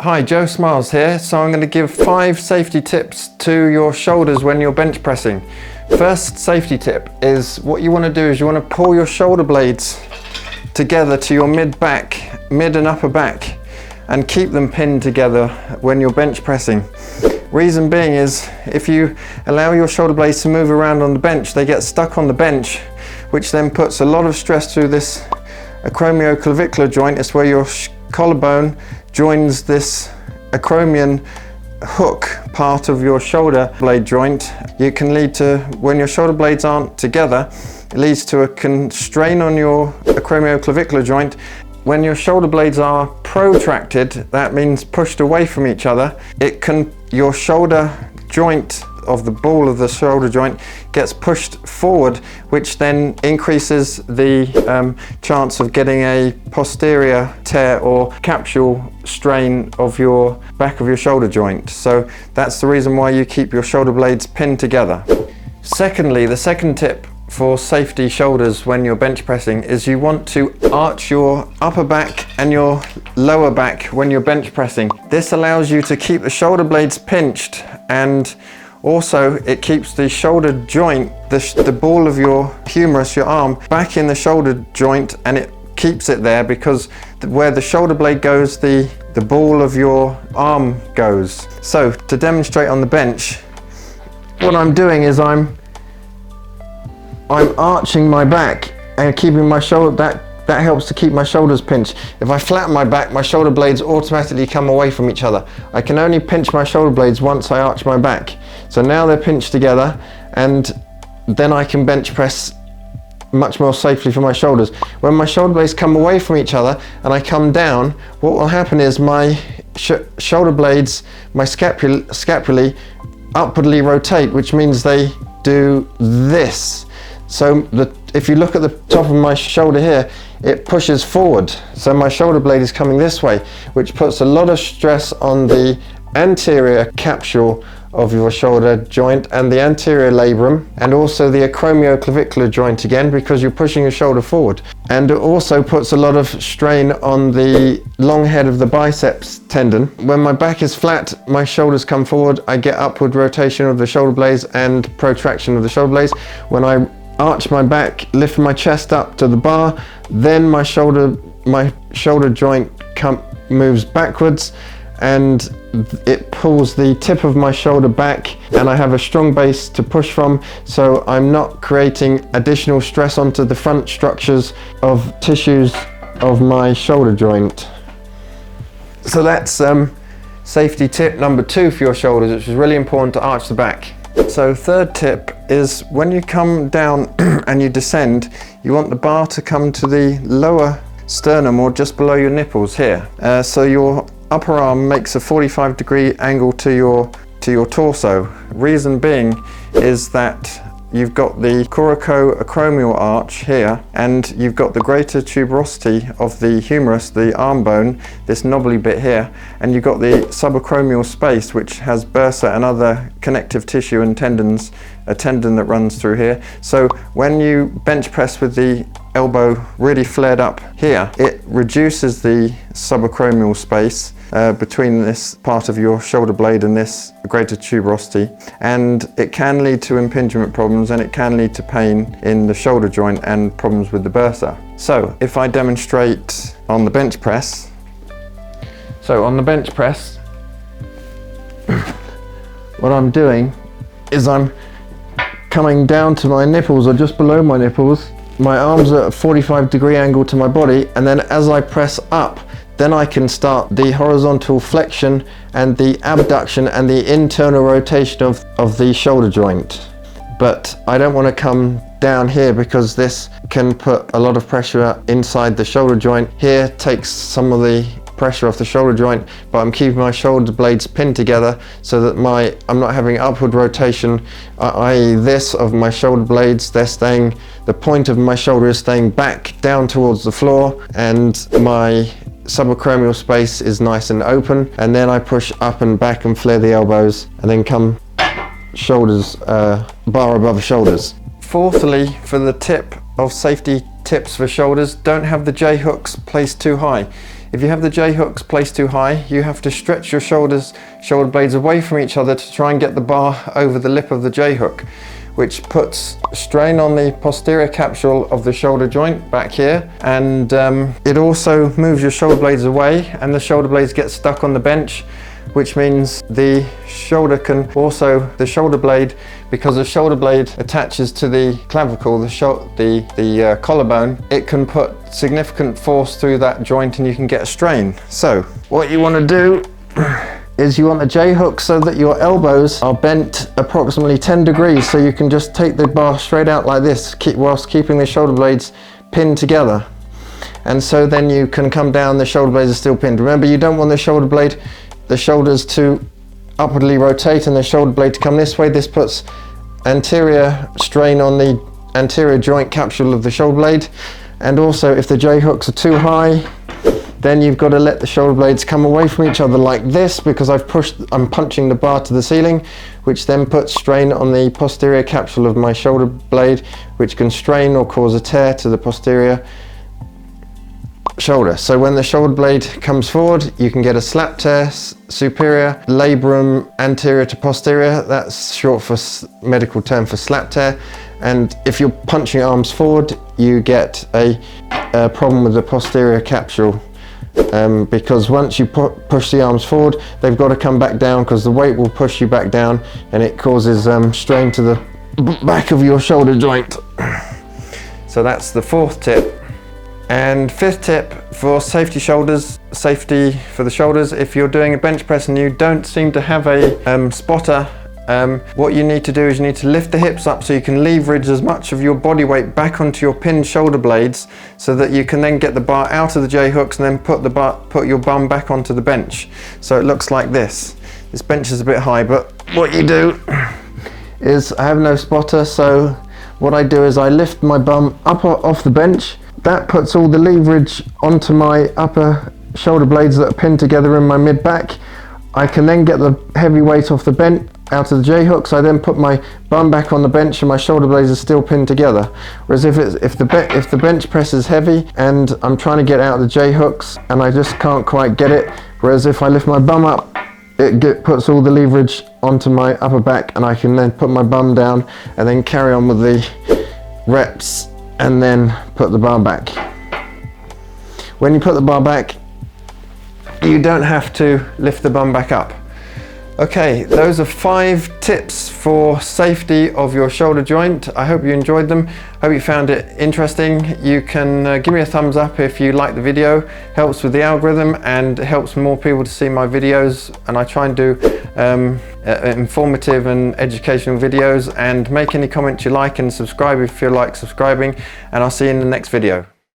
Hi, Joe Smiles here. So I'm going to give 5 safety tips to your shoulders when you're bench pressing. First safety tip is what you want to do is you want to pull your shoulder blades together to your mid and upper back and keep them pinned together when you're bench pressing. Reason being is if you allow your shoulder blades to move around on the bench, they get stuck on the bench, which then puts a lot of stress through this acromioclavicular joint. It's where your collarbone joins this acromion hook part of your shoulder blade joint. You can lead to, when your shoulder blades aren't together, it leads to a constraint on your acromioclavicular joint. When your shoulder blades are protracted, that means pushed away from each other, your shoulder joint of the ball of the shoulder joint gets pushed forward, which then increases the chance of getting a posterior tear or capsule strain of your back of your shoulder joint. So that's the reason why you keep your shoulder blades pinned together. Secondly, the second tip for safety shoulders when you're bench pressing is you want to arch your upper back and your lower back when you're bench pressing. This allows you to keep the shoulder blades pinched, and also it keeps the shoulder joint, the ball of your humerus, your arm, back in the shoulder joint, and it keeps it there because where the shoulder blade goes, the ball of your arm goes. So to demonstrate on the bench, what I'm doing is I'm arching my back and keeping my shoulder, that helps to keep my shoulders pinched. If I flatten my back, my shoulder blades automatically come away from each other. I can only pinch my shoulder blades once I arch my back. So now they're pinched together, and then I can bench press much more safely for my shoulders. When my shoulder blades come away from each other and I come down, what will happen is my shoulder blades, my scapulae upwardly rotate, which means they do this. So if you look at the top of my shoulder here, it pushes forward. So my shoulder blade is coming this way, which puts a lot of stress on the anterior capsule of your shoulder joint and the anterior labrum, and also the acromioclavicular joint again, because you're pushing your shoulder forward. And it also puts a lot of strain on the long head of the biceps tendon. When my back is flat, my shoulders come forward, I get upward rotation of the shoulder blades and protraction of the shoulder blades. When I arch my back, lift my chest up to the bar, then my shoulder joint moves backwards, and it pulls the tip of my shoulder back, and I have a strong base to push from, so I'm not creating additional stress onto the front structures of tissues of my shoulder joint. So that's safety tip number 2 for your shoulders, which is really important to arch the back. So third tip is when you come down and you descend, you want the bar to come to the lower sternum or just below your nipples here. So your upper arm makes a 45-degree angle to your torso. Reason being is that you've got the coracoacromial arch here, and you've got the greater tuberosity of the humerus, the arm bone, this knobbly bit here, and you've got the subacromial space, which has bursa and other connective tissue and tendons, a tendon that runs through here. So when you bench press with the elbow really flared up here, it reduces the subacromial space between this part of your shoulder blade and this greater tuberosity, and it can lead to impingement problems, and it can lead to pain in the shoulder joint and problems with the bursa. So if I demonstrate on the bench press, what I'm doing is I'm coming down to my nipples or just below my nipples. My arms are at a 45-degree angle to my body, and then as I press up, then I can start the horizontal flexion and the abduction and the internal rotation of the shoulder joint. But I don't want to come down here because this can put a lot of pressure inside the shoulder joint. Here takes some of the pressure off the shoulder joint, but I'm keeping my shoulder blades pinned together so that I'm not having upward rotation, i.e. this of my shoulder blades. They're staying, the point of my shoulder is staying back down towards the floor, and my subacromial space is nice and open, and then I push up and back and flare the elbows, and then come shoulders, bar above shoulders. Fourthly, for the tip of safety tips for shoulders, don't have the J hooks placed too high. if you have the J-hooks placed too high, you have to stretch your shoulder blades away from each other to try and get the bar over the lip of the J-hook, which puts strain on the posterior capsule of the shoulder joint back here, and it also moves your shoulder blades away, and the shoulder blades get stuck on the bench, which means the shoulder blade, because the shoulder blade attaches to the clavicle, the collarbone, it can put significant force through that joint and you can get a strain. So what you want to do is you want the J-hook so that your elbows are bent approximately 10 degrees, so you can just take the bar straight out like this, whilst keeping the shoulder blades pinned together. And so then you can come down, the shoulder blades are still pinned. Remember, you don't want the shoulders to upwardly rotate and the shoulder blade to come this way. This puts anterior strain on the anterior joint capsule of the shoulder blade. And also, if the J-hooks are too high, then you've got to let the shoulder blades come away from each other like this, because I'm punching the bar to the ceiling, which then puts strain on the posterior capsule of my shoulder blade, which can strain or cause a tear to the posterior shoulder. So when the shoulder blade comes forward, you can get a slap tear, superior labrum anterior to posterior. That's short for medical term for slap tear. And if you're punching arms forward, you get a problem with the posterior capsule, because once you push the arms forward, they've got to come back down, because the weight will push you back down and it causes strain to the back of your shoulder joint. So that's the fourth tip. And fifth tip for safety for the shoulders, if you're doing a bench press and you don't seem to have a spotter, what you need to do is you need to lift the hips up so you can leverage as much of your body weight back onto your pinned shoulder blades, so that you can then get the bar out of the J-hooks and then put your bum back onto the bench. So it looks like this. This bench is a bit high, but what you do is, I have no spotter, so what I do is I lift my bum up off the bench. That puts all the leverage onto my upper shoulder blades that are pinned together in my mid back. I can then get the heavy weight off the bench out of the J-hooks. I then put my bum back on the bench and my shoulder blades are still pinned together. Whereas if the bench press is heavy and I'm trying to get out the J-hooks and I just can't quite get it, whereas if I lift my bum up, it puts all the leverage onto my upper back, and I can then put my bum down and then carry on with the reps and then put the bar back. When you put the bar back, you don't have to lift the bum back up. Okay, those are 5 tips for safety of your shoulder joint. I hope you enjoyed them. Hope you found it interesting. You can give me a thumbs up if you like the video. Helps with the algorithm and helps more people to see my videos. And I try and do informative and educational videos. And make any comments you like and subscribe if you feel like subscribing. And I'll see you in the next video.